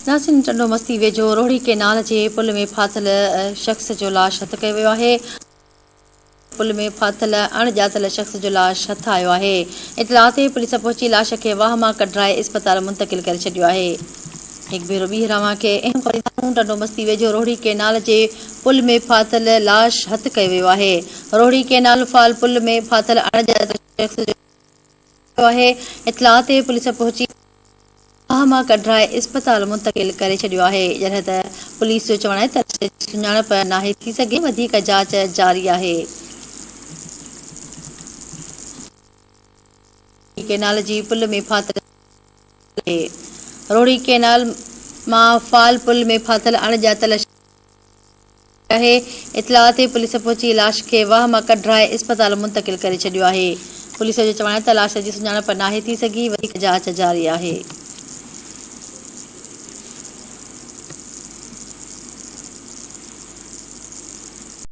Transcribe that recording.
नासिन टंडो मस्ती वेझो रोहड़ी केनाल जे पुल में फाथल शख़्स जो लाश हथ कयो वियो आहे। पुल में फाथल अणॼातल शख़्स जो लाश हथ आयो आहे। इतलाह ते पुलिस पहुची लाश खे वाह मां कढाए इस्पताल मुंतक़िल करे छॾियो आहे। हिकु भेरो ॿी रवां खे अहम ख़बरूं टंडो मस्ती वेझो रोहड़ी केनाल जे पुल में फाथल लाश हथ कयो वियो आहे। रोहड़ी केनाल फाल पुल में फाथल अणॼातल शख़्स जो आहे। इतलाह ते पुलिस पहुची वाह मां कढाए इस्पताल मुंतक़िल करे छॾियो आहे। जॾहिं त पुलिस जो चवणु आहे त सुञाणप नाहे थी सघे, वधीक जांच जारी आहे। केनाल जी पुल में फाथल रोहड़ी केनाल मां फाल पुल में फाथल अणॼातल आहे। इतलाह ते पुलिस पहुची लाश खे वाह मां कढाए इस्पताल मुंतक़िल करे छॾियो आहे। पुलिस जो चवणु आहे त लाश जी सुञाणप नाहे थी सघी, वधीक जांच जारी आहे।